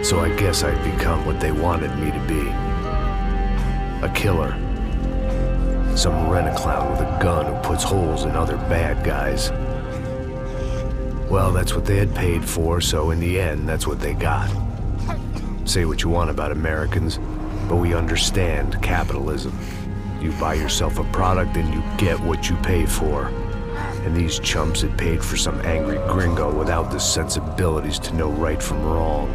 So I guess I'd become what they wanted me to be. A killer. Some rent-a-clown with a gun who puts holes in other bad guys. Well, that's what they had paid for, so in the end, that's what they got. Say what you want about Americans, but we understand capitalism. You buy yourself a product and you get what you pay for. And these chumps had paid for some angry gringo without the sensibilities to know right from wrong.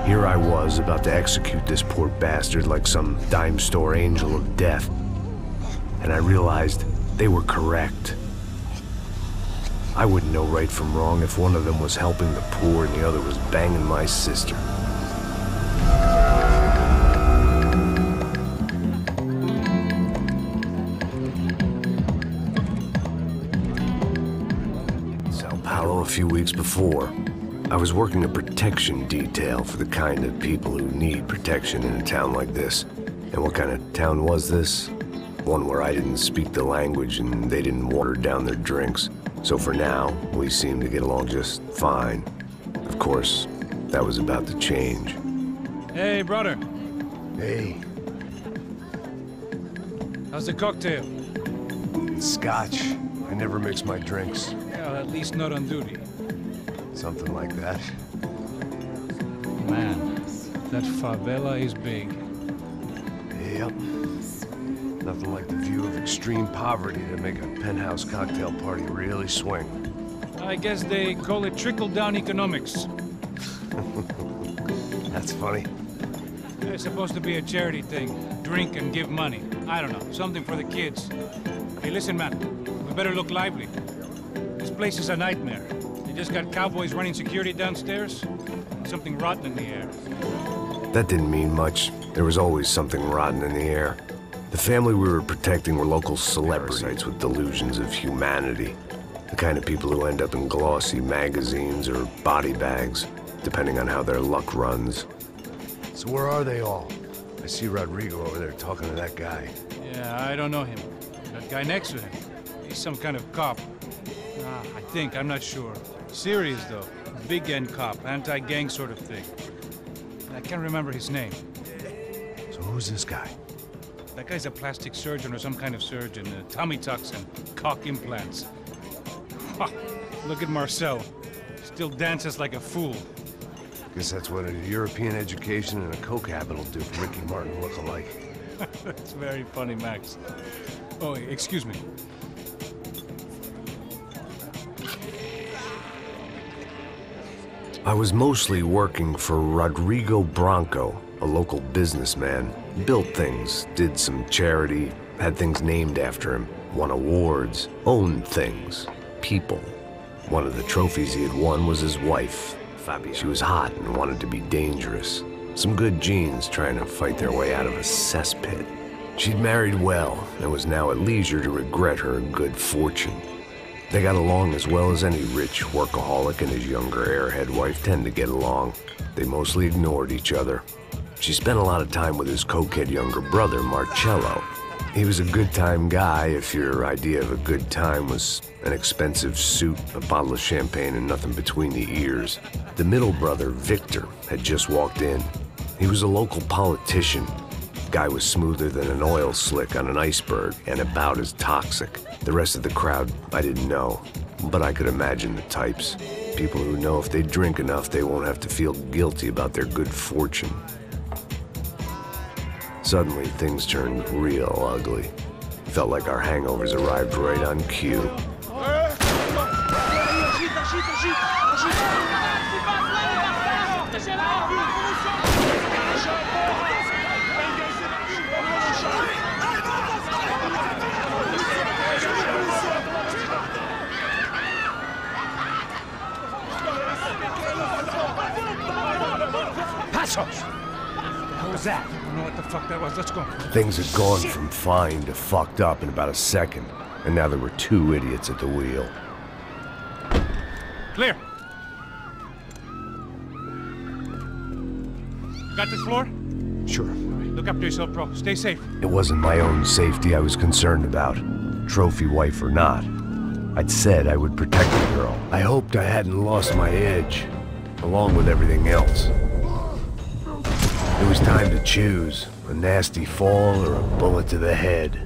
Here I was, about to execute this poor bastard like some dime store angel of death. And I realized they were correct. I wouldn't know right from wrong if one of them was helping the poor and the other was banging my sister. Sao Paulo a few weeks before. I was working a protection detail for the kind of people who need protection in a town like this. And what kind of town was this? One where I didn't speak the language and they didn't water down their drinks. So for now, we seemed to get along just fine. Of course, that was about to change. Hey, brother. Hey. How's the cocktail? It's scotch. I never mix my drinks. Well, at least not on duty. Something like that. Man, that favela is big. Yep. Nothing like the view of extreme poverty to make a penthouse cocktail party really swing. I guess they call it trickle-down economics. That's funny. It's supposed to be a charity thing. Drink and give money. I don't know, something for the kids. Hey, listen, man. We better look lively. This place is a nightmare. They just got cowboys running security downstairs. Something rotten in the air. That didn't mean much. There was always something rotten in the air. The family we were protecting were local celebrities with delusions of humanity. The kind of people who end up in glossy magazines or body bags, depending on how their luck runs. So where are they all? I see Rodrigo over there talking to that guy. Yeah, I don't know him. That guy next to him. He's some kind of cop. I think, I'm not sure. Serious, though. Big end cop, anti-gang sort of thing. I can't remember his name. So who's this guy? That guy's a plastic surgeon or some kind of surgeon. Tummy tucks and cock implants. Ha! Look at Marcel. Still dances like a fool. Guess that's what a European education and a coke habit will do for Ricky Martin look-alike. That's very funny, Max. Oh, excuse me. I was mostly working for Rodrigo Branco, a local businessman. Built things, did some charity, had things named after him, won awards, owned things, people. One of the trophies he had won was his wife, Fabi. She was hot and wanted to be dangerous. Some good genes trying to fight their way out of a cesspit. She'd married well and was now at leisure to regret her good fortune. They got along as well as any rich workaholic and his younger airhead wife tend to get along. They mostly ignored each other. She spent a lot of time with his cokehead younger brother, Marcello. He was a good-time guy if your idea of a good time was an expensive suit, a bottle of champagne, and nothing between the ears. The middle brother, Victor, had just walked in. He was a local politician. Guy was smoother than an oil slick on an iceberg and about as toxic. The rest of the crowd, I didn't know, but I could imagine the types. People who know if they drink enough, they won't have to feel guilty about their good fortune. Suddenly, things turned real ugly. Felt like our hangovers arrived right on cue. Passos! What was that? I don't know what the fuck that was. Let's go. Things had gone from fine to fucked up in about a second, and now there were two idiots at the wheel. Clear. Got this floor? Sure. All right, look after yourself, bro. Stay safe. It wasn't my own safety I was concerned about, trophy wife or not. I'd said I would protect the girl. I hoped I hadn't lost my edge. along with everything else. It was time to choose, a nasty fall or a bullet to the head.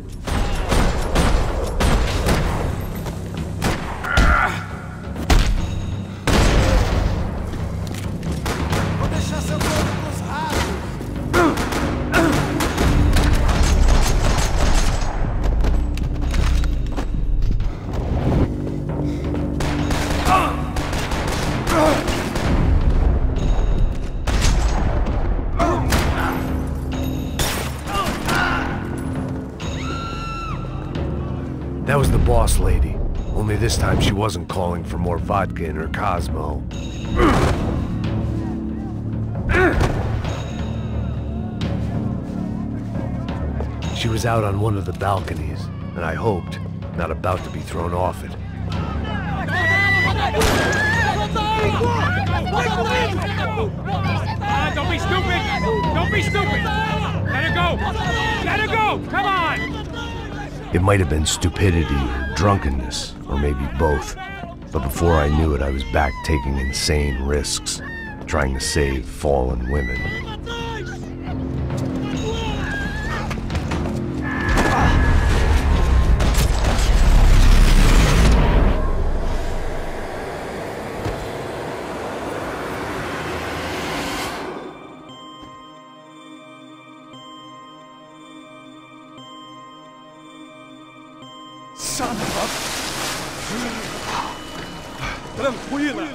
That was the boss lady. Only this time she wasn't calling for more vodka in her Cosmo. She was out on one of the balconies, and I hoped, not about to be thrown off it. Don't be stupid! Don't be stupid! Let her go! Let her go! Come on! It might have been stupidity or drunkenness, or maybe both. But before I knew it, I was back taking insane risks, trying to save fallen women. Tranquila!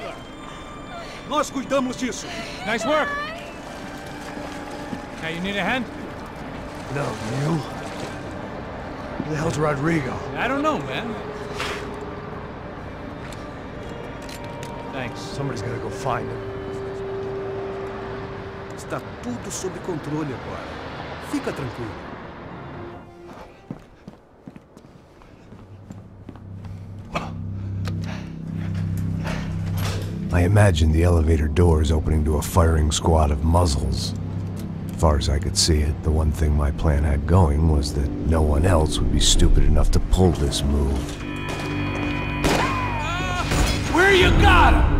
Nós cuidamos disso! Nice work! Hey, you need a hand? No, you? Who the hell's Rodrigo? I don't know, man. Thanks. Somebody's gotta go find him. Está tudo sob controle agora. Fica tranquilo. I imagined the elevator doors opening to a firing squad of muzzles. As far as I could see it, the one thing my plan had going was that no one else would be stupid enough to pull this move. Where you got him?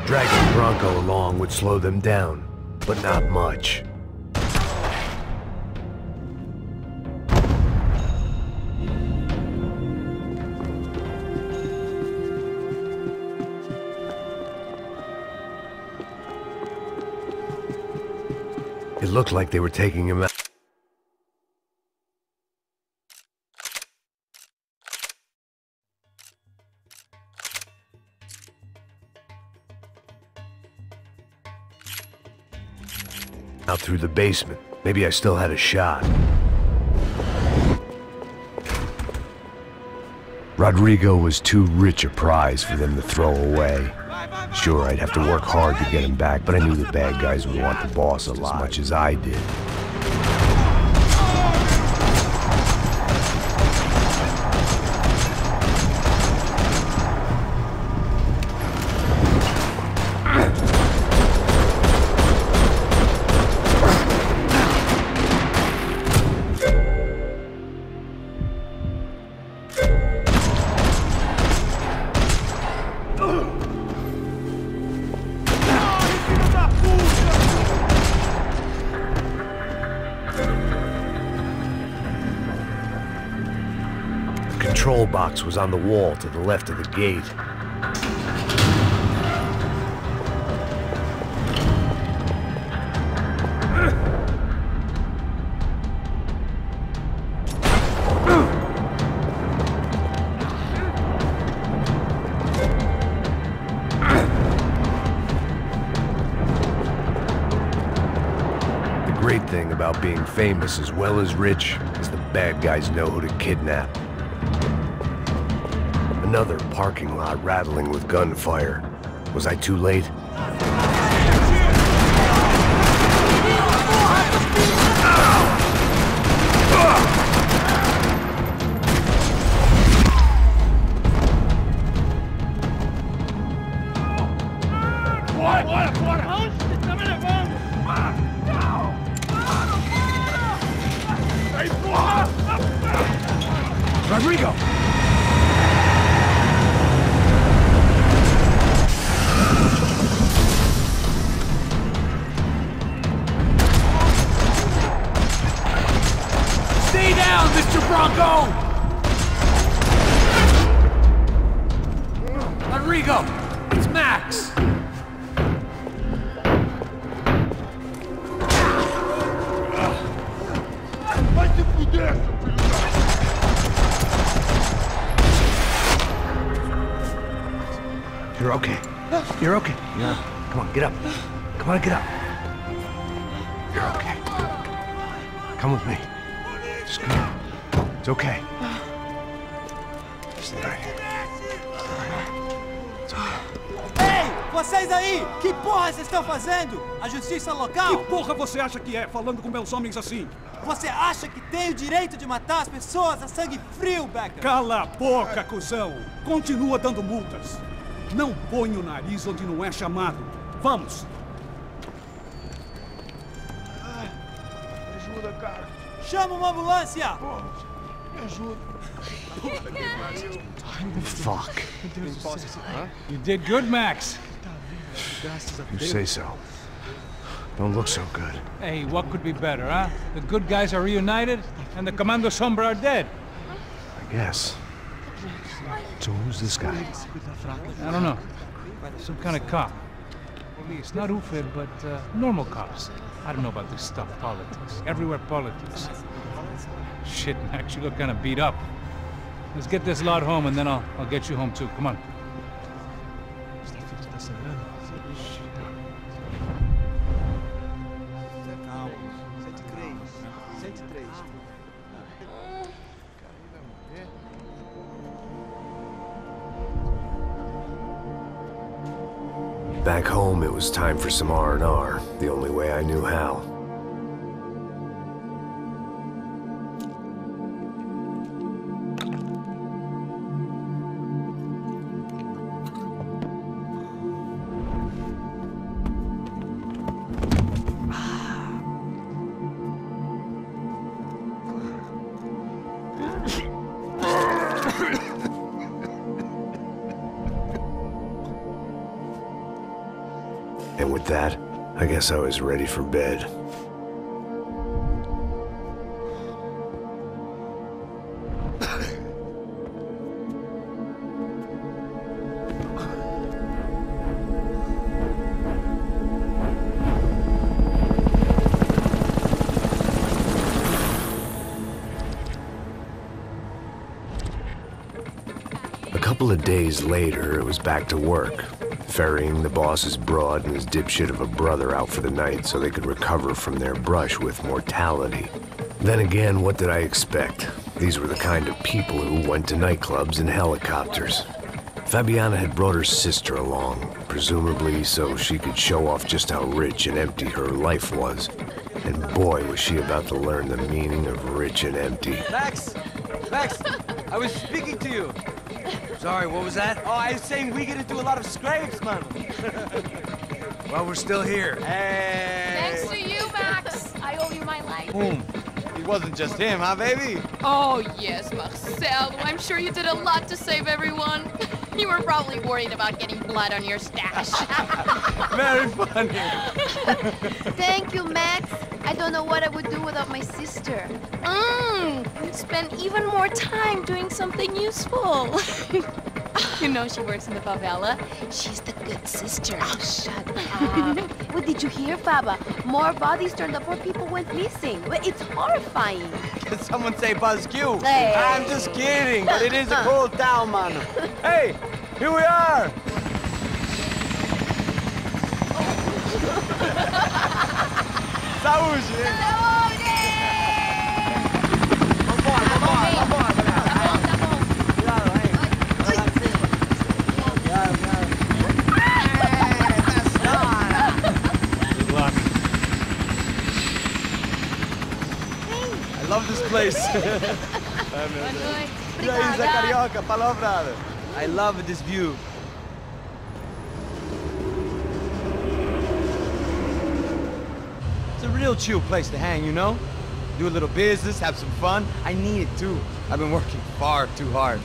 Dragging Bronco along would slow them down, but not much. It looked like they were taking him out. Out through the basement. Maybe I still had a shot. Rodrigo was too rich a prize for them to throw away. Sure, I'd have to work hard to get him back, but I knew the bad guys would want the boss as much as I did. The control box was on the wall to the left of the gate. about being famous as well as rich is the bad guys know who to kidnap. Another parking lot rattling with gunfire. Was I too late? Rodrigo! Stay down, Mr. Bronco! Rodrigo, it's Max! Vai se fuder, seu filho da... You're okay. You're okay. Yeah. Come on, get up. Come on, get up. You're okay. Come with me. Just come on. It's okay. Stay right here. It's okay. Ei, vocês aí! Que porra vocês estão fazendo? A justiça local? Que porra você acha que é, falando com meus homens assim? Você acha que tem o direito de matar as pessoas a sangue frio, Becker? Cala a boca, cuzão! Continua dando multas. Não põe o nariz onde não é chamado. Vamos! Me ajuda, cara. Chama uma ambulância! Pô, me ajuda. Fuck. You did good, Max. You say so. Don't look so good. Hey, what could be better, huh? The good guys are reunited, and the Commando Sombra are dead. I guess. So who's this guy? I don't know. Some kind of cop. Police, not UFED, but normal cops. I don't know about this stuff, politics. Everywhere politics. Shit, Max, you look kind of beat up. Let's get this lot home, and then I'll get you home too. Come on. Back home, it was time for some R&R, the only way I knew how. And with that, I guess I was ready for bed. A couple of days later, it was back to work. Ferrying the boss's broad and his dipshit of a brother out for the night so they could recover from their brush with mortality. Then again, what did I expect? These were the kind of people who went to nightclubs in helicopters. Fabiana had brought her sister along, presumably so she could show off just how rich and empty her life was. And boy, was she about to learn the meaning of rich and empty. Max! Max! I was speaking to you! Sorry, what was that? Oh, I was saying we get to do a lot of scrapes, man. Well, we're still here. Hey! Thanks to you, Max. I owe you my life. Boom. It wasn't just him, huh, baby? Oh, yes, Marcel. I'm sure you did a lot to save everyone. You were probably worried about getting blood on your stash. Very funny. Thank you, Max. I don't know what I would do without my sister. You'd spend even more time doing something useful. You know she works in the favela. She's the good sister. Oh, shut up. What did you hear, Faba? More bodies turned up, more people went missing. It's horrifying. Did someone say Buzz Q? Hey. I'm just kidding, but it is a cold town, man. Hey, here we are. Saúde, hein? Vambora, vambora. Tá bom. Cuidado, hein? Vai lá em cima. Cuidado. Good luck. I love this place. Boa noite. E aí, Zé Obrigada. Carioca, palavrada. I love this view. It's a real chill place to hang, you know? Do a little business, have some fun. I need it too. I've been working far too hard.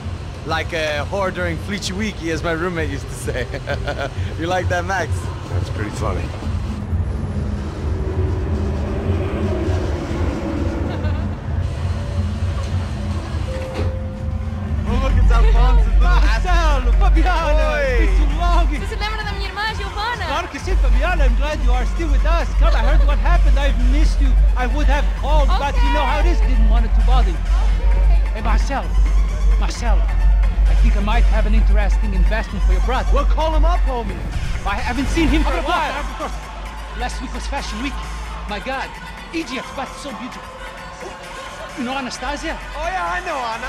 Like a whore during Fleechy Weeky, as my roommate used to say. You like that, Max? That's pretty funny. Oh, look, it's Alfonso's little Marcelo, Fabiana, Oi. it's been too long. Você se lembra da minha irmã, Giovanna? Claro que sim, Fabiana. I'm glad you are still with us. Come, I heard what happened. I've missed you. I would have called, but you know how it is. Didn't want it to bother you. Hey, Marcelo, I think I might have an interesting investment for your brother. Well, call him up, homie. I haven't seen him for a while. Of course. Last week was Fashion Week. My God, Egypt, but so beautiful. You know Anastasia? Oh, yeah, I know, Anna.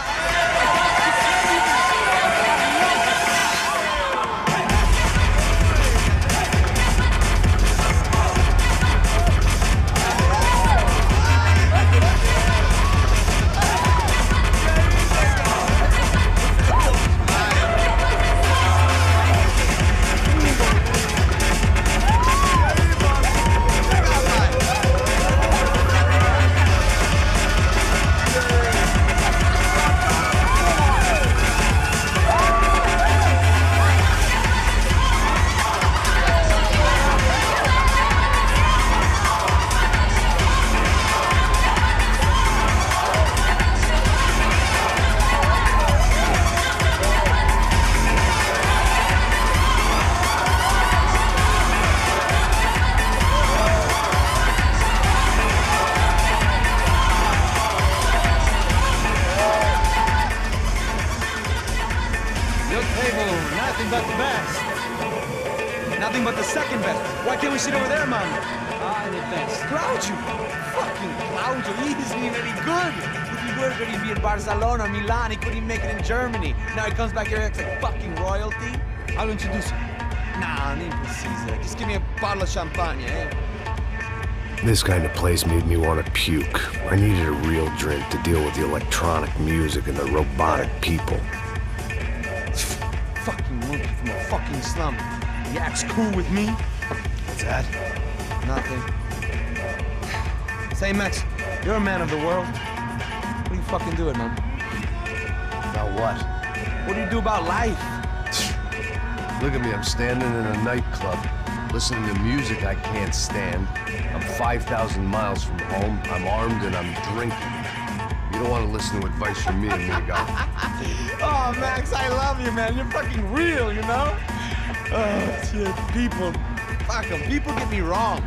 Your table, nothing but the best. Nothing but the second best. Why can't we sit over there, man? The best. Claudio! Fucking Claudio, he isn't even any good. If he were good, he'd be in Barcelona, Milan, he couldn't even make it in Germany. Now he comes back here and acts like fucking royalty. I'll introduce you. Nah, nem precisa. Just give me a bottle of champagne, eh? This kind of place made me want to puke. I needed a real drink to deal with the electronic music and the robotic people. Fucking monkey from a fucking slum. He acts cool with me. What's that? Nothing. Say, Max, you're a man of the world. What do you fucking do it, man? About what? What do you do about life? Look at me, I'm standing in a nightclub, listening to music I can't stand. I'm 5,000 miles from home, I'm armed, and I'm drinking. You don't want to listen to advice from me, amigo. Oh, Max, I love you, man. You're fucking real, you know? Oh, shit. People, fuck them. People get me wrong.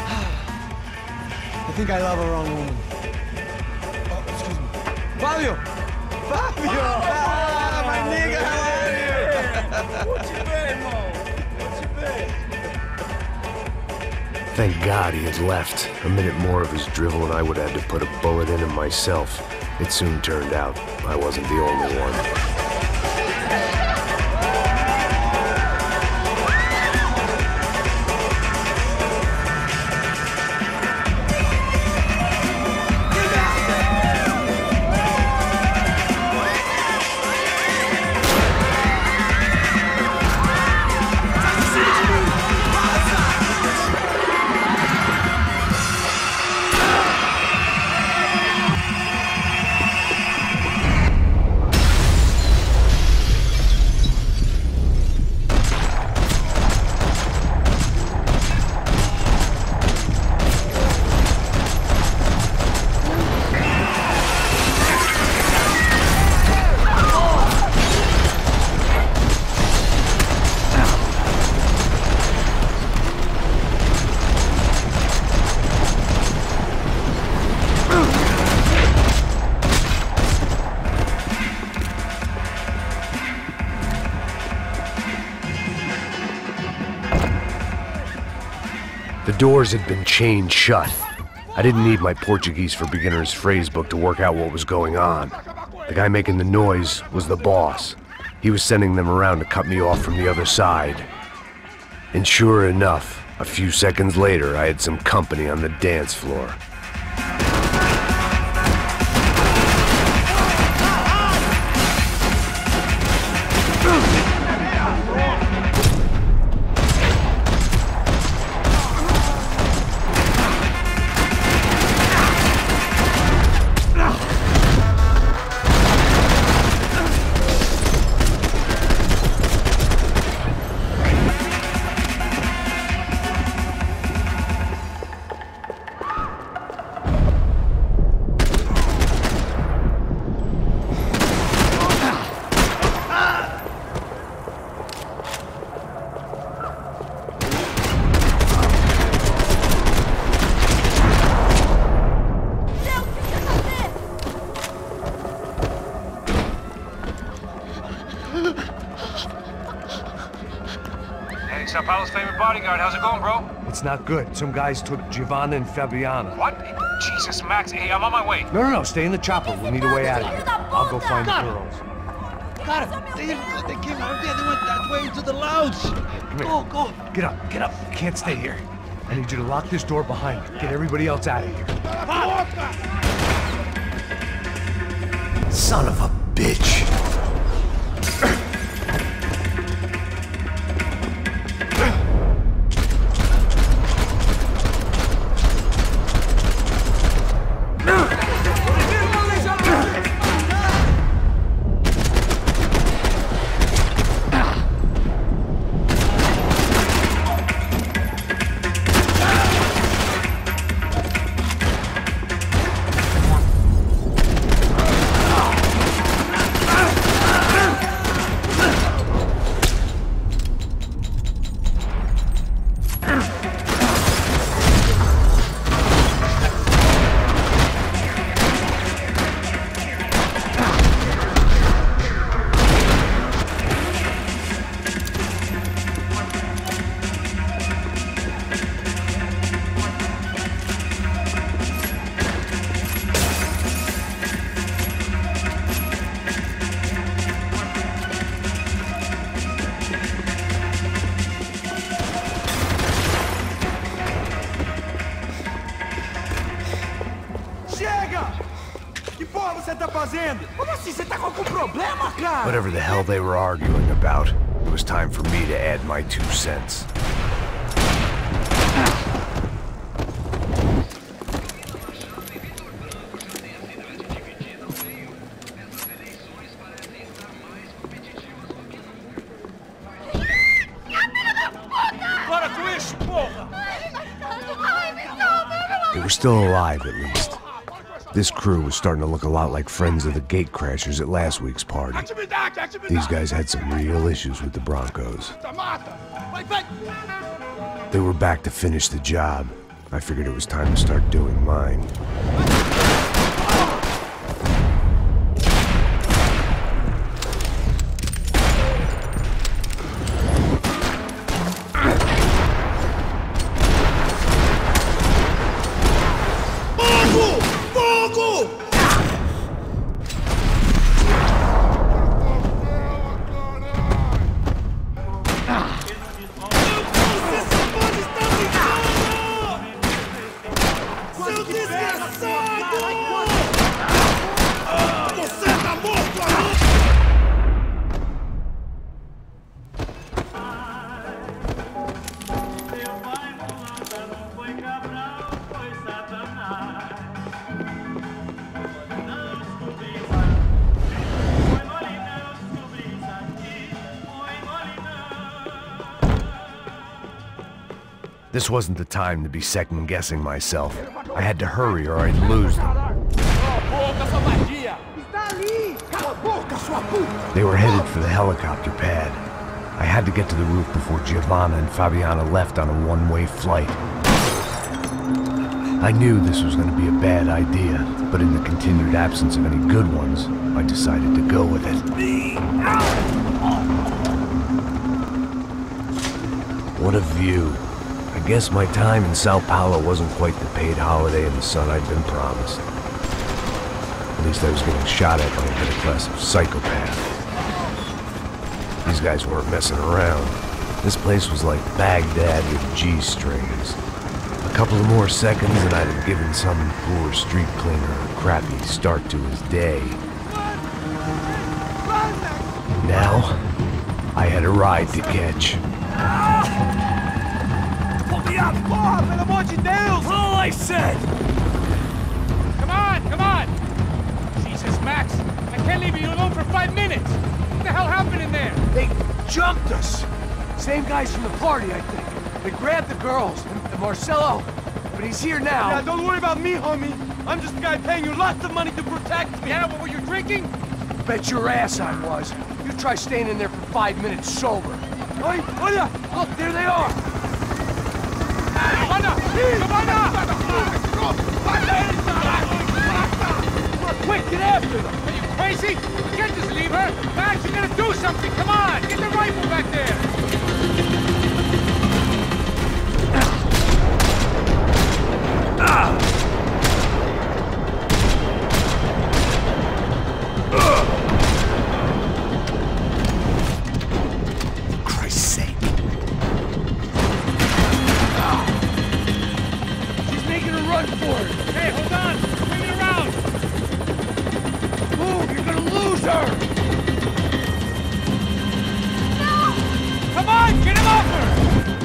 I think I love a wrong woman. Oh, excuse me. Fabio! Fabio! Ah, my nigga, how are you? What you been, Mo? What you been? Thank God he had left. A minute more of his drivel and I would have had to put a bullet in him myself. It soon turned out I wasn't the only one. doors had been chained shut. I didn't need my Portuguese for Beginners phrase book to work out what was going on. The guy making the noise was the boss. He was sending them around to cut me off from the other side. And sure enough, a few seconds later, I had some company on the dance floor. Sao Paulo's favorite bodyguard. How's it going, bro? It's not good. Some guys took Giovanna and Fabiana. What? Jesus, Max. Hey, I'm on my way. No, stay in the chopper. We'll need a way out of here. I'll go find the girls. Got him. They came out of there. They went that way into the lounge. Come here. Go. Get up. You can't stay here. I need you to lock this door behind you. Get everybody else out of here. Son of a bitch. Whatever the hell they were arguing about, it was time for me to add my 2 cents. They were still alive, at least. This crew was starting to look a lot like friends of the gatecrashers at last week's party. These guys had some real issues with the Broncos. They were back to finish the job. I figured it was time to start doing mine. This wasn't the time to be second-guessing myself. I had to hurry or I'd lose them. They were headed for the helicopter pad. I had to get to the roof before Giovanna and Fabiana left on a one-way flight. I knew this was going to be a bad idea, but in the continued absence of any good ones, I decided to go with it. What a view. I guess my time in Sao Paulo wasn't quite the paid holiday in the sun I'd been promised. At least I was getting shot at by a better class of psychopath. These guys weren't messing around. This place was like Baghdad with G-strings. A couple of more seconds and I'd have given some poor street cleaner a crappy start to his day. Now, I had a ride to catch. Pull me up! Bob, and I want you down! That's all I said! Come on! Jesus, Max, I can't leave you alone for 5 minutes! What the hell happened in there? They jumped us! Same guys from the party, I think. They grabbed the girls, and Marcelo, but he's here now. Yeah, don't worry about me, homie. I'm just a guy paying you lots of money to protect me. Yeah, what were you drinking? Bet your ass I was. You try staying in there for 5 minutes sober. Oi, hola! Look, there they are! Quick, get after them! Are you crazy? You can't just leave her! Max, you gotta do something! Come on! Get the rifle back there! Christ's sake. She's making a run for it. Hey, hold on! Bring it around! Move, you're gonna lose her! Come on! Get him off her!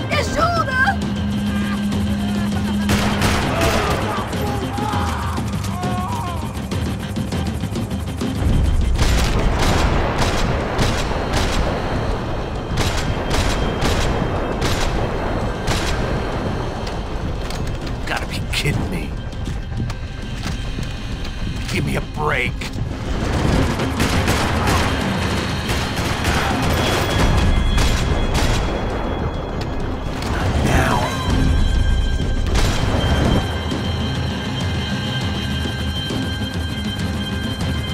Me ajuda! Gotta be kidding me. Give me a break.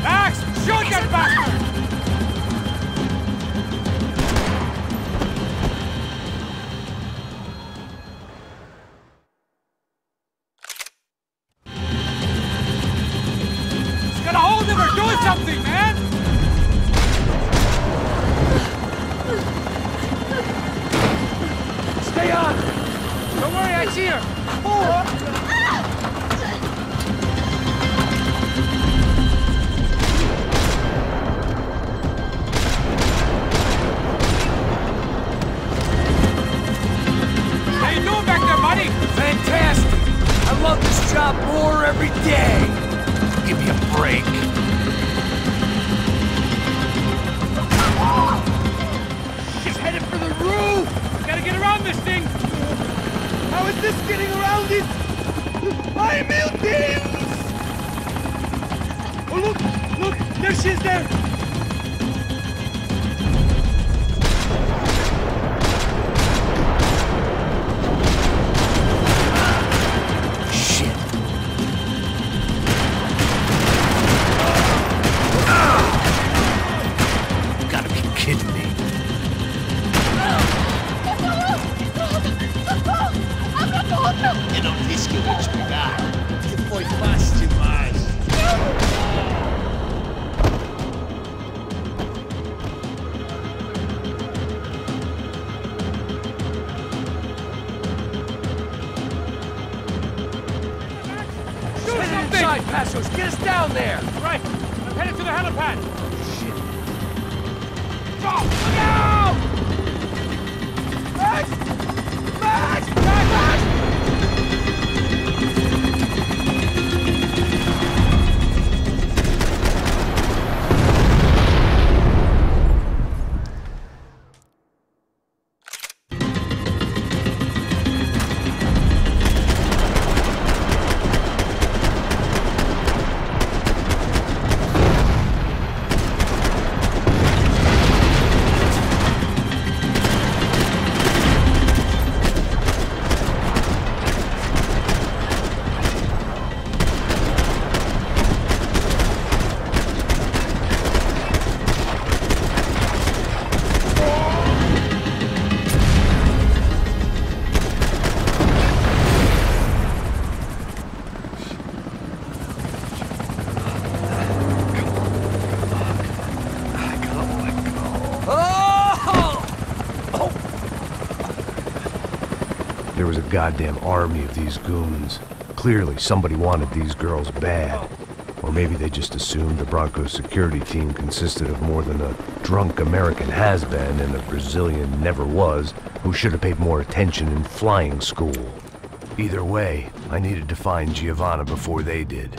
Max! Shoot that bastard! Just gotta hold him or do something, man! Stay on! Don't worry, I see her! How you doing back there, buddy? Fantastic! I love this job more every day! Give me a break. She's headed for the roof! Gotta get around this thing! How is this getting around it? I'm buildings! Oh, look! There she is there! Shit. Gotta be kidding me. Eu não disse que eu ia te pegar. Que foi fácil demais. Get inside, Passos! Get us down there! Right, I'm headed to the helipad! Shit. Drop! Look out! Max! Max! Max! there was a goddamn army of these goons. Clearly, somebody wanted these girls bad. Or maybe they just assumed the Broncos security team consisted of more than a drunk American has-been and a Brazilian never-was who should have paid more attention in flying school. Either way, I needed to find Giovanna before they did.